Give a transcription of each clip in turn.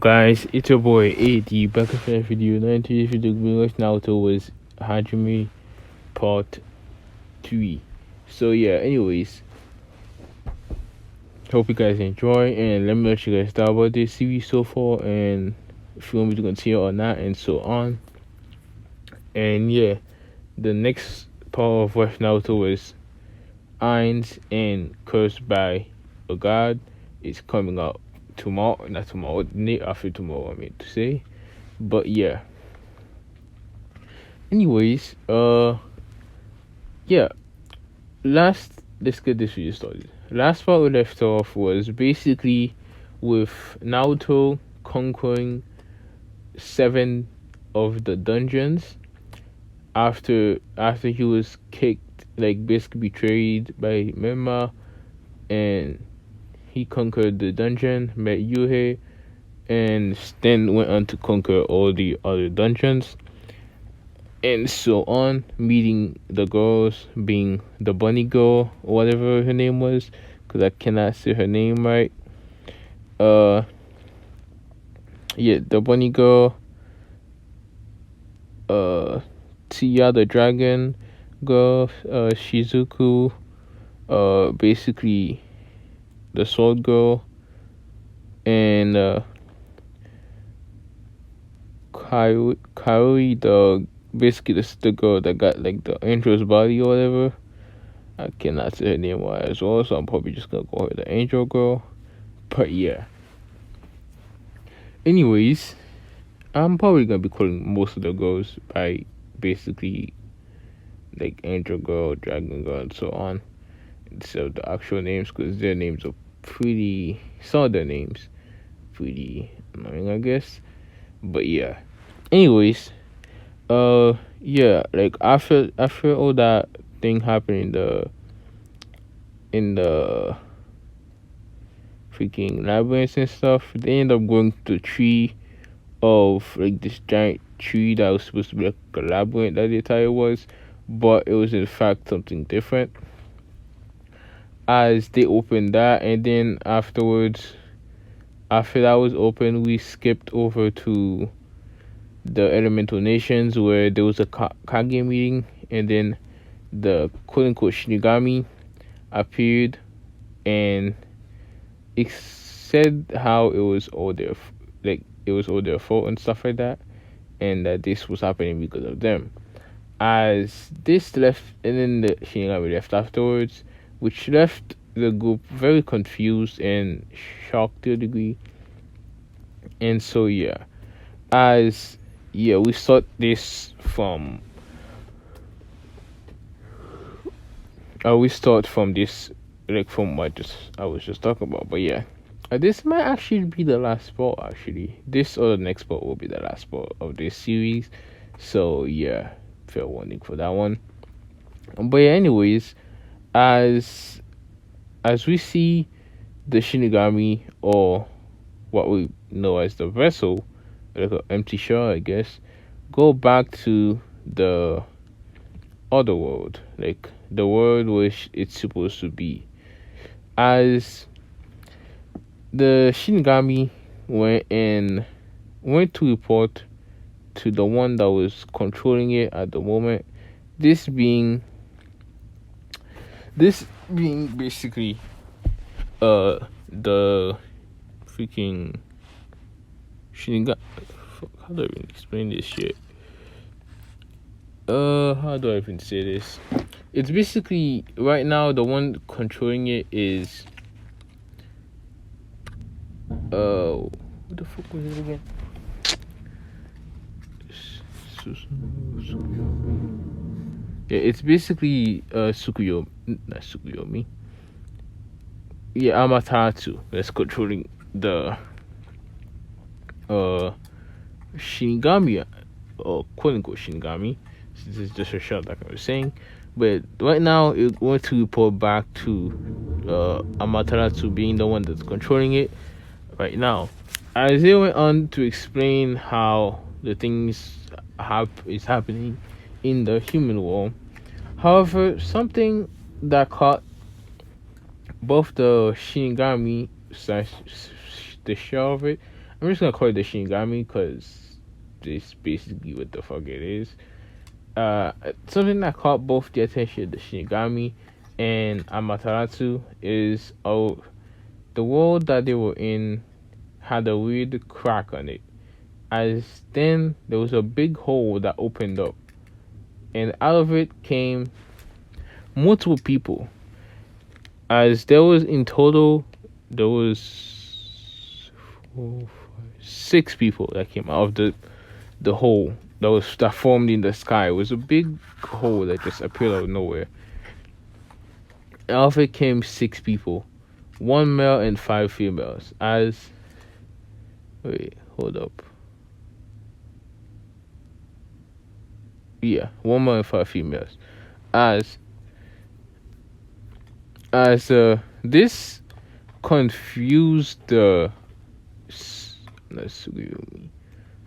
Guys, it's your boy a.D back with another video. Now in today's video, we watched Naruto was Hajime Part 3. So yeah, anyways, hope you guys enjoy and let me know what you guys thought about this series so far and if you want me to continue or not and so on. And yeah, the next part of what Naruto was Ainz and Cursed by a God is coming out tomorrow, not tomorrow, day after tomorrow, I mean to say. But yeah. Anyways, yeah. Let's get this video started. Last part we left off was basically with Naruto conquering 7 of the dungeons after he was kicked, like basically betrayed by Mema, and he conquered the dungeon, met Yuhei, and then went on to conquer all the other dungeons, and so on, meeting the girls, being the bunny girl, or whatever her name was, because I cannot say her name right. Yeah, the bunny girl, Tia the dragon girl, Shizuku, basically the sword girl, and Kaori, the basically the girl that got like the angel's body or whatever. I cannot say her name right as well, so I'm probably just gonna call her the angel girl. But yeah. Anyways, I'm probably gonna be calling most of the girls by basically like angel girl, dragon girl, and so on, instead of the actual names, because their names are pretty. Some of their names pretty annoying, I guess. But yeah. Anyways, yeah, like after all that thing happened in the freaking labyrinths and stuff, they end up going to the tree of like this giant tree that was supposed to be like a labyrinth that they thought it was, but it was in fact something different. As they opened that, and then afterwards, after that was open, we skipped over to the elemental nations where there was a Kage meeting, and then the quote-unquote Shinigami appeared, and it said how it was all their fault and stuff like that, and that this was happening because of them. As this left, and then the Shinigami left afterwards, which left the group very confused and shocked to a degree. And so yeah, we start this from this, like from what I was just talking about. But yeah, this might actually be the last spot. Actually, this or the next spot will be the last spot of this series. So yeah, fair warning for that one. But yeah, anyways, as we see the Shinigami, or what we know as the vessel, like an empty shell, I guess, go back to the other world, like the world which it's supposed to be. As the Shinigami went to report to the one that was controlling it at the moment, this being basically the freaking Shinigami. How do I even explain this shit? How do I even say this? It's basically right now the one controlling it is what the fuck was it again? Yeah, it's basically not Tsukuyomi. Yeah, Amaterasu that's controlling the Shinigami, or quote unquote Shinigami. This is just a shot, like I was saying. But right now, it wants to report back to Amaterasu being the one that's controlling it right now. As they went on to explain how the things is happening in the human world. However, something that caught both the Shinigami / the shell of it I'm just gonna call it the Shinigami because this basically what the fuck it is. Something that caught both the attention of the Shinigami and Amaterasu is the world that they were in had a weird crack on it. As then there was a big hole that opened up, and out of it came multiple people. As there was in total, there was 6 people that came out of the hole that formed in the sky. It was a big hole that just appeared out of nowhere. Out of it came 6 people, 1 male and 5 females. Hold up. Yeah, 1 male and 5 females. As this confused the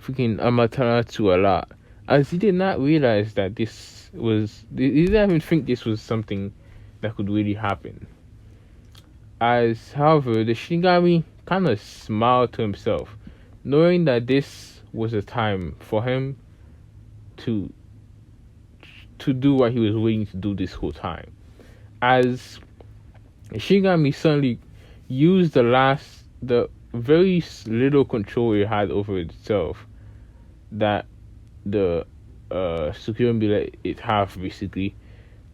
freaking Amaterasu a lot, as he did not realize that he didn't even think this was something that could really happen. However, the Shinigami kind of smiled to himself, knowing that this was a time for him to do what he was waiting to do this whole time. As Shinigami suddenly used the very little control it had over itself that the Tsukuyomi let it have, basically,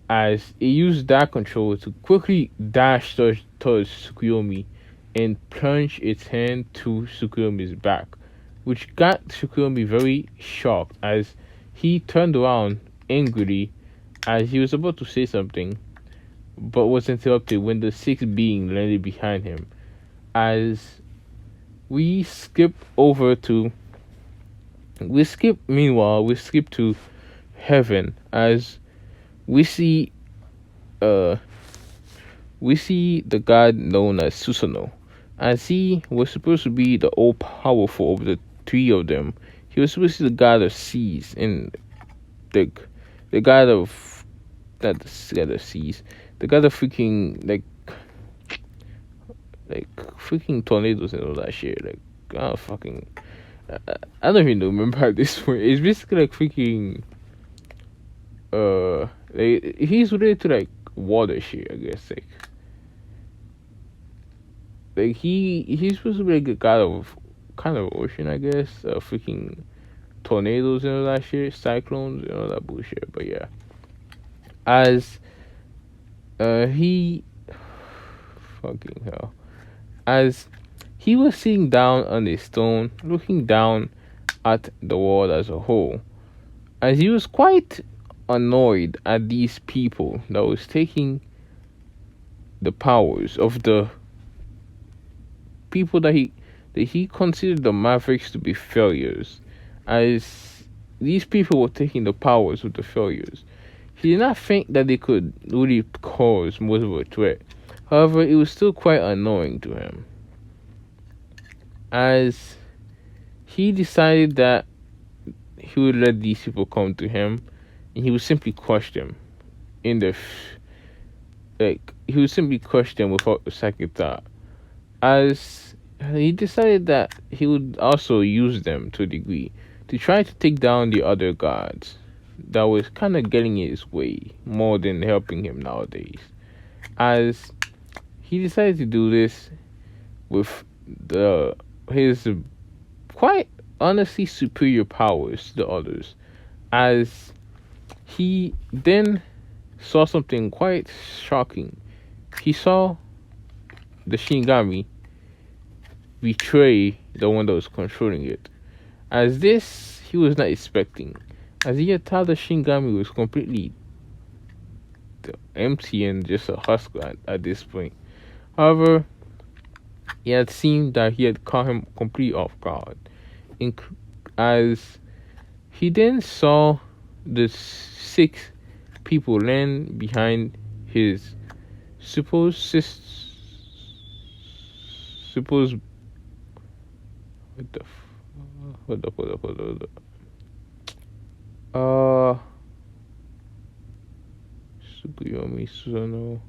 as it used that control to quickly dash towards Tsukuyomi and plunge its hand to Tsukuyomi's back, which got Tsukuyomi very shocked as he turned around angrily as he was about to say something, but was interrupted when the 6th being landed behind him. As we skip to heaven, as we see the god known as Susanoo, as he was supposed to be the all powerful of the 3 of them. He was supposed to be the god of seas and the god of not the god of seas, the god of freaking like freaking tornadoes and all that shit. Like, I don't even remember at this point. It's basically like freaking he's related to like water shit, I guess. Like he's supposed to be like a god of kind of ocean, I guess. Freaking tornadoes and all that shit, cyclones and all that bullshit. But yeah, as he fucking hell, as he was sitting down on a stone, looking down at the world as a whole, as he was quite annoyed at these people that was taking the powers of the people that he considered the Mavericks to be failures, as these people were taking the powers of the failures. He did not think that they could really cause much of a threat. However, it was still quite annoying to him, as he decided that he would let these people come to him, and he would simply crush them he would simply crush them without a second thought. As he decided that he would also use them to a degree to try to take down the other gods that was kind of getting in his way more than helping him nowadays. As he decided to do this with his quite honestly superior powers to the others, as he then saw something quite shocking. He saw the Shinigami betray the one that was controlling it. As this, he was not expecting, as he had thought the Shinigami was completely empty and just a husk at this point. However, it had seemed that he had caught him completely off guard, as he then saw the 6 people land behind his supposed hold up. Tsukuyomi, Susanoo.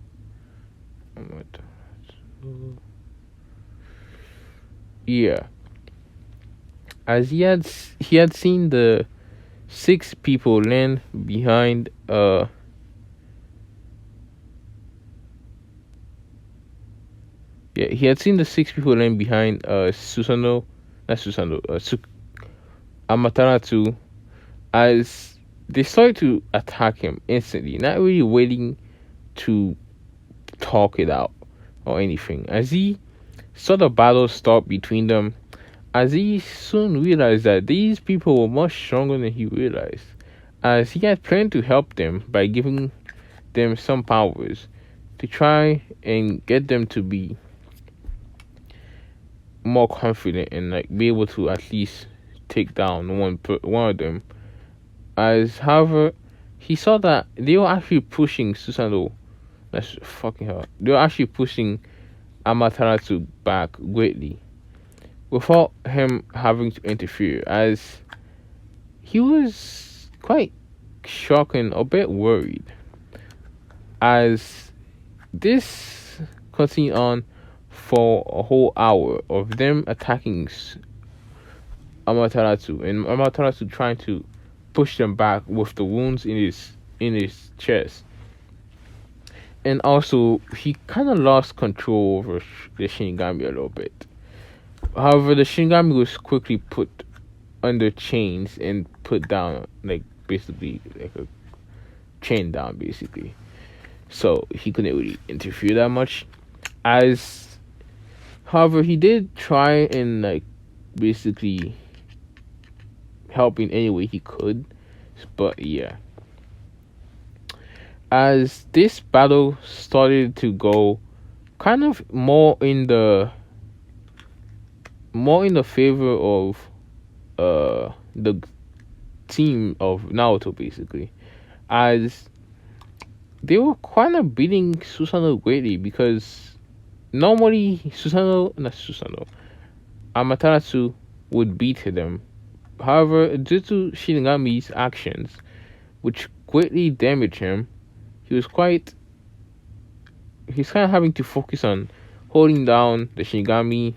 Yeah. as he had seen the six people land behind he had seen the six people land behind Susanoo, not Susanoo, Amaterasu, as they started to attack him instantly, not really waiting to talk it out or anything. As he saw the battle start between them, as he soon realized that these people were much stronger than he realized, as he had planned to help them by giving them some powers to try and get them to be more confident and like be able to at least take down one of them. As however, he saw that they were actually pushing Susanoo. That's fucking hell. They were actually pushing Amaterasu back greatly without him having to interfere, as he was quite shocked and a bit worried. As this continued on for a whole hour of them attacking Amaterasu and Amaterasu trying to push them back with the wounds in his chest. And also, he kind of lost control over the Shinigami a little bit. However, the Shinigami was quickly put under chains and put down, like basically like a chain down, basically. So he couldn't really interfere that much. However, he did try and like basically help in any way he could. But yeah, as this battle started to go kind of more in the favor of the team of Naruto, basically, as they were kind of beating Susanoo greatly, because normally Amaterasu would beat them. However, due to Shinigami's actions, which greatly damaged him, he's kind of having to focus on holding down the Shinigami,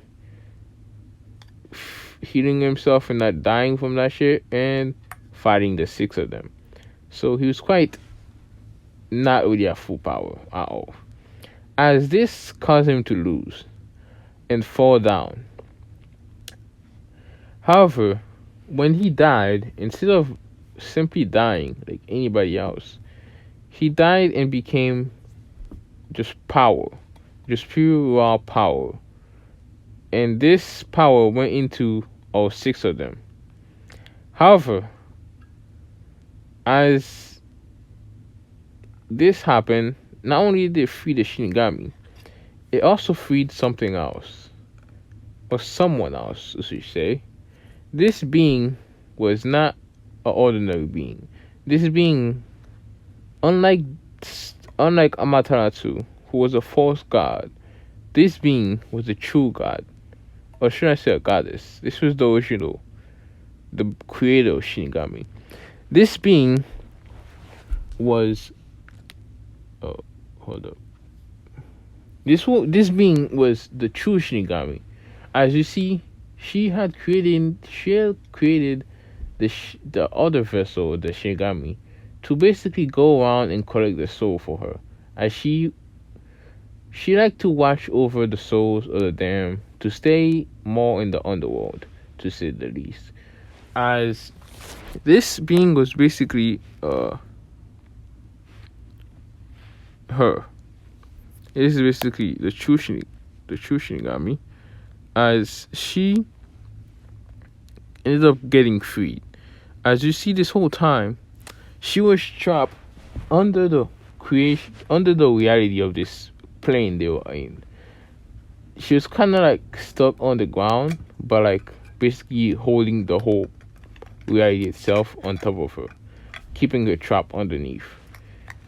healing himself and not dying from that shit, and fighting the six of them. So he was quite not really at full power at all, as this caused him to lose and fall down. However, when he died, instead of simply dying like anybody else, he died and became just power, just pure raw power. And this power went into all six of them. However, as this happened, not only did it free the Shinigami, it also freed something else, or someone else, as you say. This being was not an ordinary being. This being, unlike Amaterasu, who was a false god, this being was a true god, or should I say a goddess. This was the original, the creator of Shinigami. This being was, hold up. This being was the true Shinigami. As you see, she had created the other vessel, the Shinigami, to basically go around and collect the soul for her, as she liked to watch over the souls of the damned, to stay more in the underworld, to say the least. As this being was basically her. This is basically the true Shinigami, as she ended up getting freed. As you see, this whole time, she was trapped under the reality of this plane they were in. She was kind of like stuck on the ground, but like basically holding the whole reality itself on top of her, keeping her trapped underneath.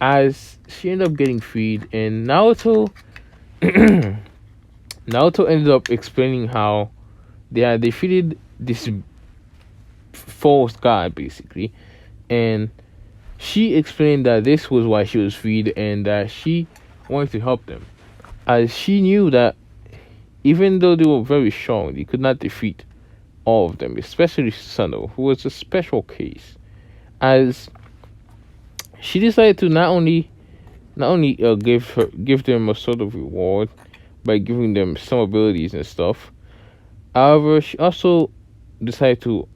As she ended up getting freed, and Naruto ended up explaining how they had defeated this false god, basically, and she explained that this was why she was freed, and that she wanted to help them, as she knew that even though they were very strong, they could not defeat all of them, especially Susanoo, who was a special case, as she decided to not only give them a sort of reward by giving them some abilities and stuff. However, she also decided to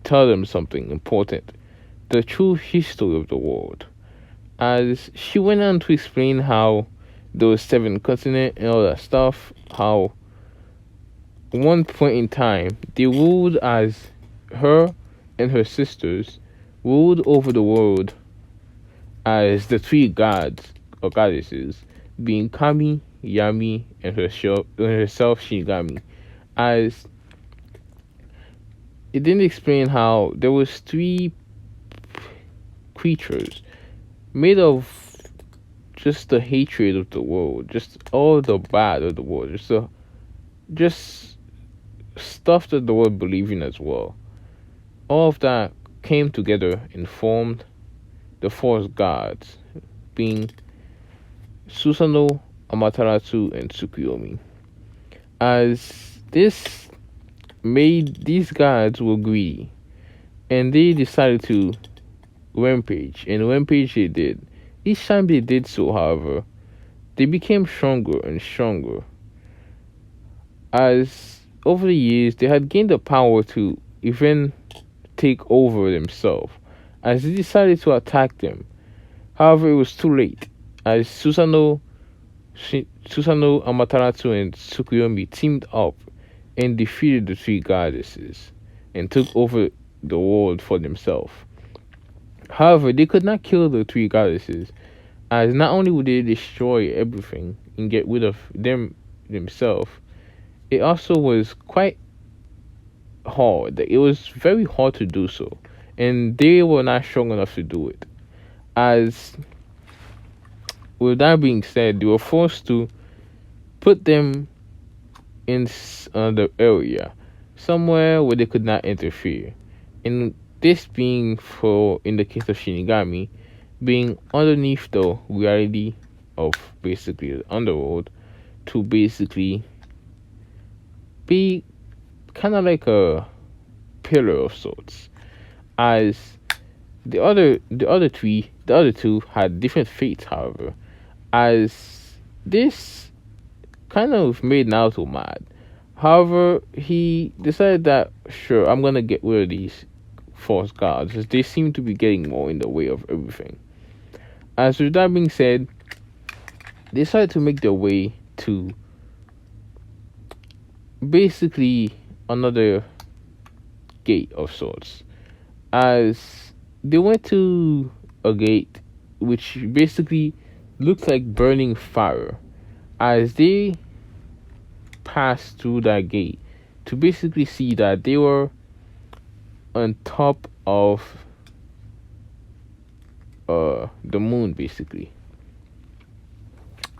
tell them something important, the true history of the world, as she went on to explain how there was seven continents and all that stuff, how one point in time they ruled as her and her sisters ruled over the world as the three gods or goddesses, being Kami, Yami, and herself Shinigami, as it didn't explain how there was three creatures made of just the hatred of the world, just all the bad of the world, just stuff that the world believed in as well. All of that came together and formed the four gods, being Susanoo, Amaterasu, and Tsukuyomi. As this made these gods were greedy, and they decided to rampage, and rampage they did. Each time they did so, however, they became stronger and stronger. As over the years, they had gained the power to even take over themselves, as they decided to attack them. However, it was too late, as Susanoo, Amaterasu, and Tsukuyomi teamed up and defeated the three goddesses and took over the world for themselves. However, they could not kill the three goddesses, as not only would they destroy everything and get rid of them themselves, it also was quite hard. It was very hard to do so, and they were not strong enough to do it. As with that being said, they were forced to put them in another area, somewhere where they could not interfere. And this being for, in the case of Shinigami, being underneath the reality of basically the underworld, to basically be kind of like a pillar of sorts. As the other two had different fates, however, as this kind of made Naruto mad. However, he decided that, sure, I'm gonna get rid of these false gods, as they seem to be getting more in the way of everything. As with that being said, they decided to make their way to basically another gate of sorts. As they went to a gate which basically looked like burning fire, as they passed through that gate to basically see that they were on top of the moon, basically.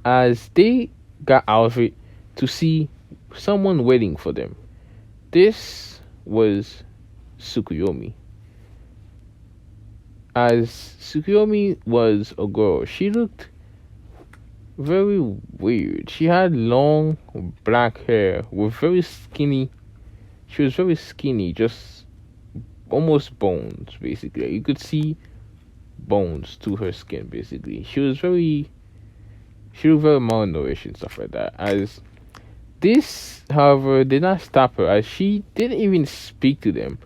As they got out of it to see someone waiting for them. This was Tsukuyomi. As Tsukuyomi was a girl, she looked very weird. She had long black hair with very skinny. She was very skinny, just almost bones, basically. You could see bones to her skin, basically. She looked very malnourished and stuff like that. As this, however, did not stop her, as she didn't even speak to them.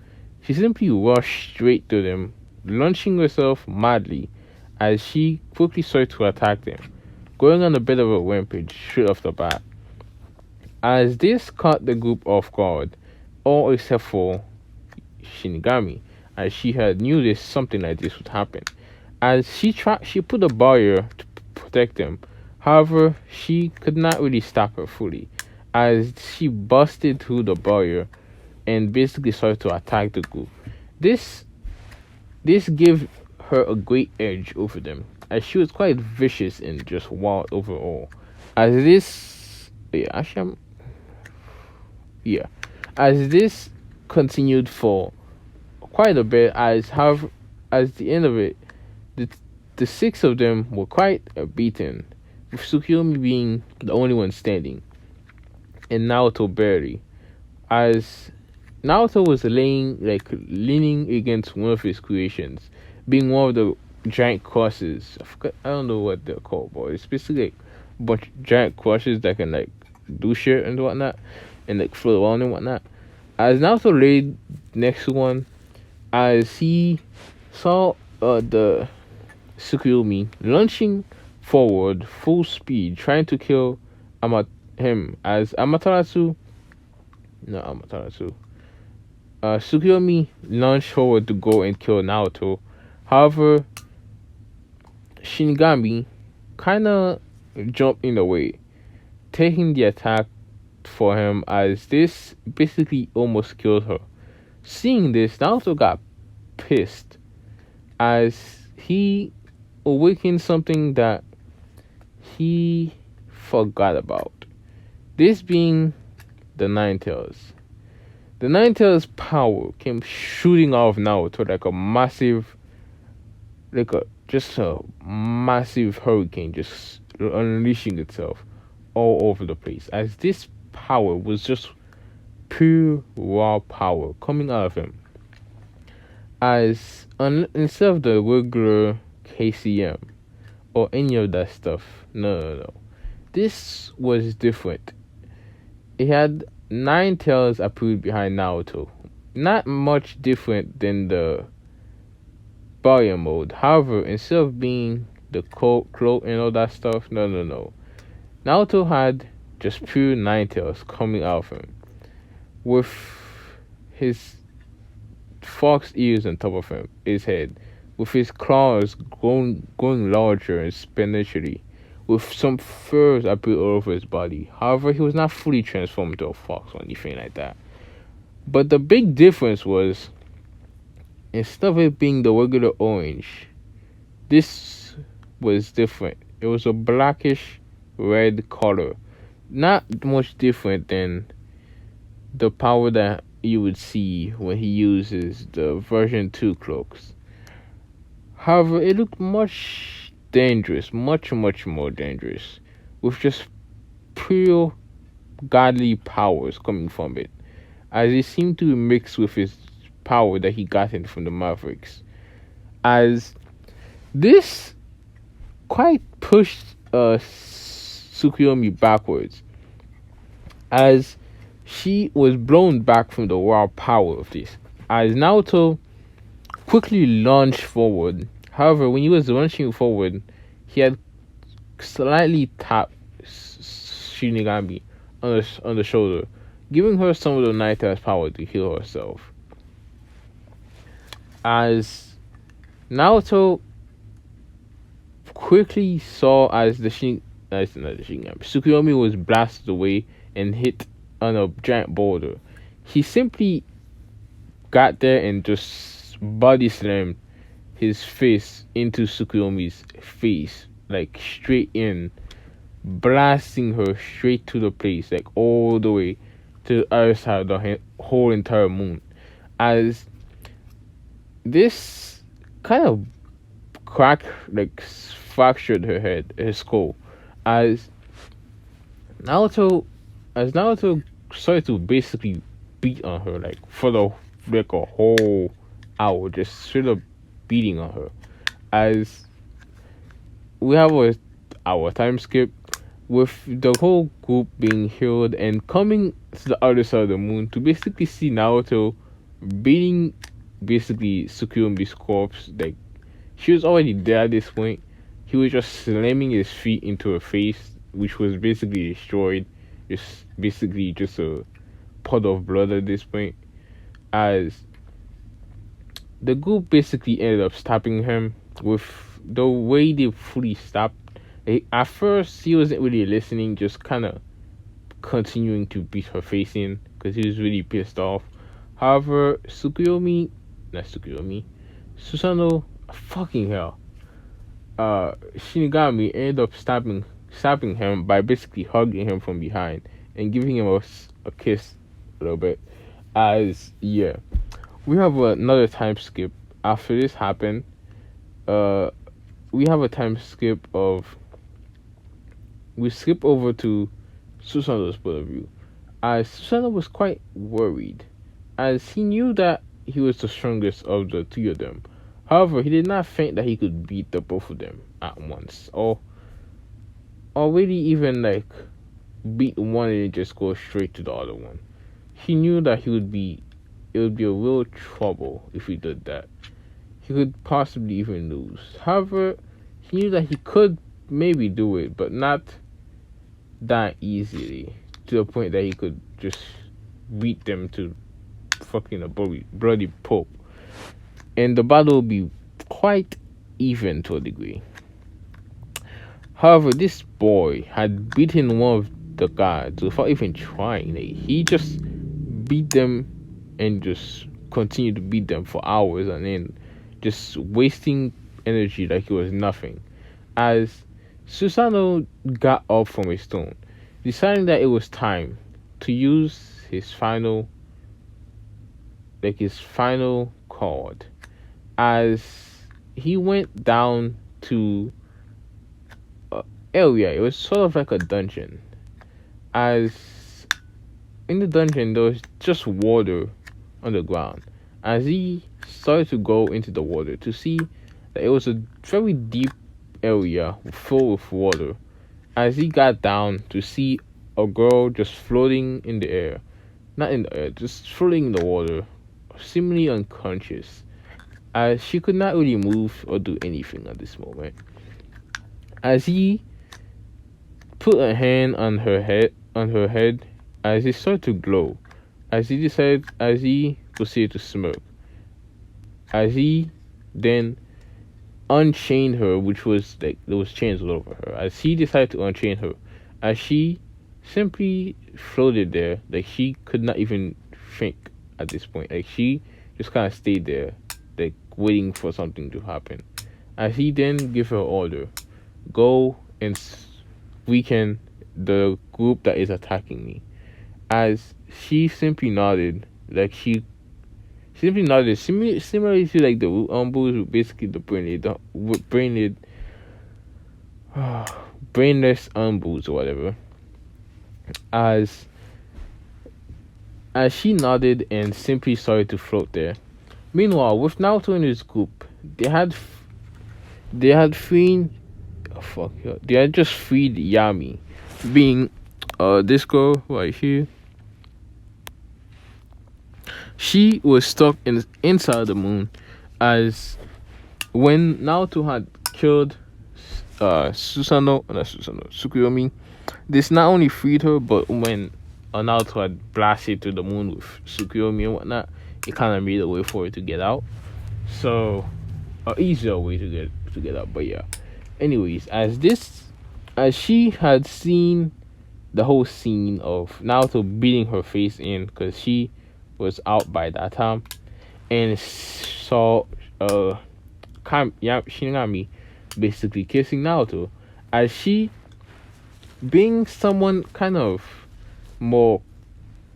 She simply rushed straight to them, launching herself madly as she quickly started to attack them, going on a bit of a rampage straight off the bat. As this caught the group off guard, all except for Shinigami, as she had knew this something like this would happen. As she put a barrier to protect them. However, she could not really stop her fully, as she busted through the barrier and basically started to attack the group. This gave her a great edge over them, as she was quite vicious and just wild overall. As this continued for quite a bit, as the end of it, the six of them were quite beaten, with Tsukuyomi being the only one standing, and Naruto barely. As Naruto was leaning against one of his creations, being one of the giant crosses. I don't know what they're called, but it's basically like a bunch of giant crosses that can like do shit and whatnot, and like float around and whatnot. As Naruto laid next to one, as he saw the Tsukuyomi launching forward full speed, trying to kill him as Amaterasu. No, Amaterasu. Tsukuyomi launched forward to go and kill Naruto. However, Shinigami kinda jumped in the way, taking the attack for him as this basically almost killed her. Seeing this, Naruto got pissed as he awakened something that he forgot about. This being the Nine Tails. The Nine Tails power came shooting out of Naruto just a massive hurricane just unleashing itself all over the place. As this power was just pure raw power coming out of him. Instead of the regular KCM or any of that stuff, no. This was different. It had nine tails appeared behind Naruto. Not much different than the barrier mode. However, instead of being the cloak and all that stuff, no. Naruto had just pure nine tails coming out of him, with his fox ears on top of his head, with his claws growing larger exponentially, with some furs appeared all over his body. However, he was not fully transformed into a fox or anything like that. But the big difference was, instead of it being the regular orange, this was different. It was a blackish red color. Not much different than the power that you would see when he uses the version 2 cloaks. However, it looked much dangerous, much more dangerous, with just pure godly powers coming from it, as it seemed to mix with his power that he got in from the Mavericks. As this quite pushed Tsukuyomi backwards, as she was blown back from the raw power of this. As Naruto quickly launched forward, however, when he was launching forward, he had slightly tapped Shinigami on the shoulder, giving her some of the Night Tail's power to heal herself. As Naruto quickly saw as Tsukuyomi was blasted away and hit on a giant boulder, he simply got there and just body slammed his face into Tsukuyomi's face, like straight in, blasting her straight to the place, like all the way to the other side of the whole entire moon. As this kind of fractured her skull, as Naruto started to basically beat on her for a whole hour, just straight up beating on her. As we have our time skip with the whole group being healed and coming to the other side of the moon to basically see Naruto beating basically Tsukuyomi's corpse. Like, she was already dead at this point. He was just slamming his feet into her face, which was basically destroyed. Just a pot of blood at this point. As the group basically ended up stopping him with the way they fully stopped. At first, he wasn't really listening, just kind of continuing to beat her face in because he was really pissed off. However, Susanoo, fucking hell, Shinigami ended up stopping him by basically hugging him from behind and giving him a kiss a little bit. As yeah, we have another time skip after this happened. We have a time skip of, we skip over to Susanoo's point of view, as Susanoo was quite worried as he knew that he was the strongest of the three of them. However, he did not think that he could beat the both of them at once, or really even like beat one and just go straight to the other one. He knew that it would be a real trouble if he did that. He could possibly even lose. However, he knew that he could maybe do it, but not that easily, to the point that he could just beat them to fucking a bloody pulp. And the battle would be quite even to a degree. However, this boy had beaten one of the guards without even trying. Like, he just beat them and just continued to beat them for hours, and then just wasting energy like it was nothing. As Susanoo got up from his stone, deciding that it was time to use his final card, as he went down to area. It was sort of like a dungeon. As in the dungeon there was just water on the ground. As he started to go into the water to see that it was a very deep area full of water, as he got down to see a girl just floating in the air. Not in the air, just floating in the water, seemingly unconscious, as she could not really move or do anything at this moment. As he put a hand on her head, as it started to glow, as he proceeded to smirk, as he then unchained her, which was like there was chains all over her. As he decided to unchain her, as she simply floated there, like she could not even think at this point. Like she just kind of stayed there, like waiting for something to happen. As he then gave her order, go and weaken the group that is attacking me. As she simply nodded, like she simply nodded, similarly to like the Umbos, basically the brainless Umbos or whatever. As she nodded and simply started to float there. Meanwhile, with Naruto and his group, they had freed, they had just freed Yami, being this girl right here. She was stuck inside the moon, as when Naruto had killed Tsukuyomi, this not only freed her, but when Naruto had blasted to the moon with Tsukuyomi and whatnot, it kind of made a way for her to get out. So, easier way to get out. But yeah. Anyways, as she had seen the whole scene of Naruto beating her face in, because she was out by that time, and saw Shinigami basically kissing Naruto, as she, being someone kind of more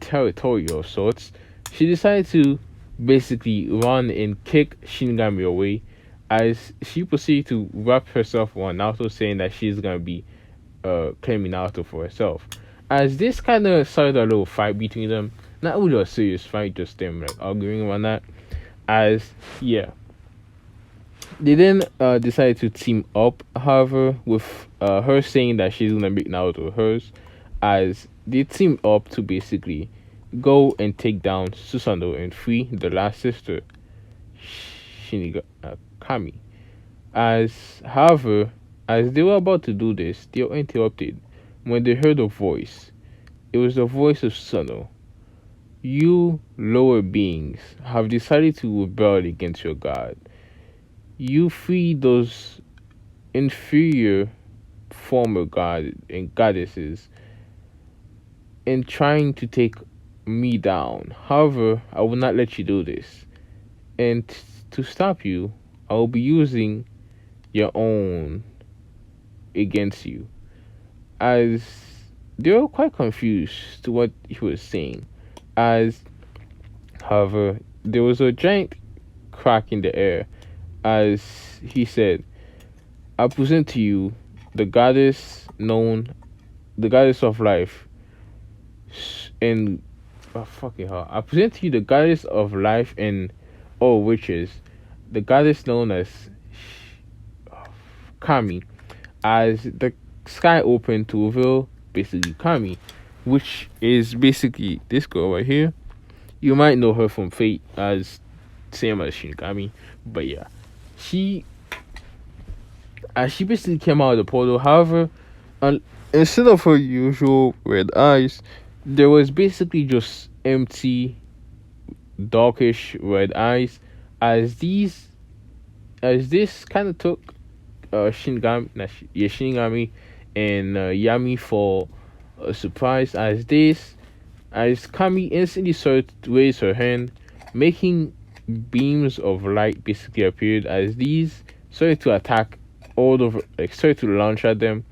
territorial of sorts, she decided to basically run and kick Shinigami away, as she proceeded to wrap herself around Naruto, saying that she's gonna be claiming Naruto for herself. As this kind of started a little fight between them, not really a serious fight, just them like arguing around that. As yeah, they then decided to team up. However, with her saying that she's gonna make Naruto hers, as they teamed up to basically go and take down Susanoo and free the last sister, Kami. However, as they were about to do this, they were interrupted when they heard a voice. It was the voice of Susanoo. You lower beings have decided to rebel against your god. You free those inferior former gods and goddesses in trying to take me down. However, I will not let you do this. And to stop you, I will be using your own against you. As they were quite confused to what he was saying. However, there was a giant crack in the air, as he said, I present to you the goddess of life, and Oh, fucking hell. I present to you the goddess of life and all witches, the goddess known as Kami, as the sky opened to reveal basically Kami, which is basically this girl right here. You might know her from Fate as same as Shinigami, but yeah, she she basically came out of the portal. However, instead of her usual red eyes, there was basically just empty, darkish red eyes. As these, as this kind of took Shinigami and Yami for a surprise. As Kami instantly started to raise her hand, making beams of light basically appeared. As these started to attack all over, like started to launch at them,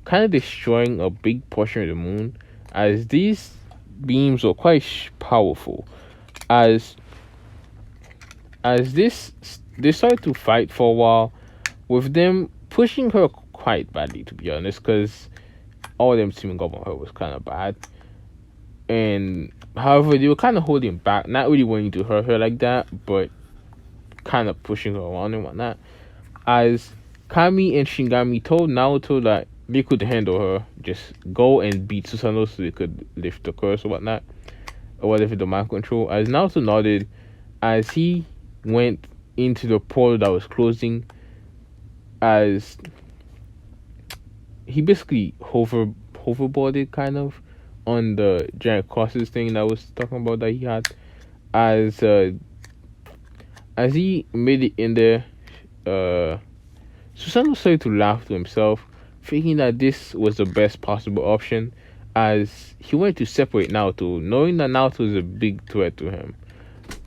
kind of destroying a big portion of the moon. As these beams were quite powerful, as this they started to fight for a while, with them pushing her quite badly, to be honest, because all them teaming up on her was kind of bad. And however, they were kind of holding back, not really wanting to hurt her like that, but kind of pushing her around and whatnot. As Kami and Shinigami told Naruto that they could handle her, just go and beat Susanoo so they could lift the curse or whatnot, or whatever the mind control. As Naruto nodded, as he went into the portal that was closing, as he basically hoverboarded kind of on the giant crosses thing that I was talking about that he had. As he made it in there, Susanoo started to laugh to himself, thinking that this was the best possible option, as he wanted to separate Naruto, knowing that Naruto is a big threat to him.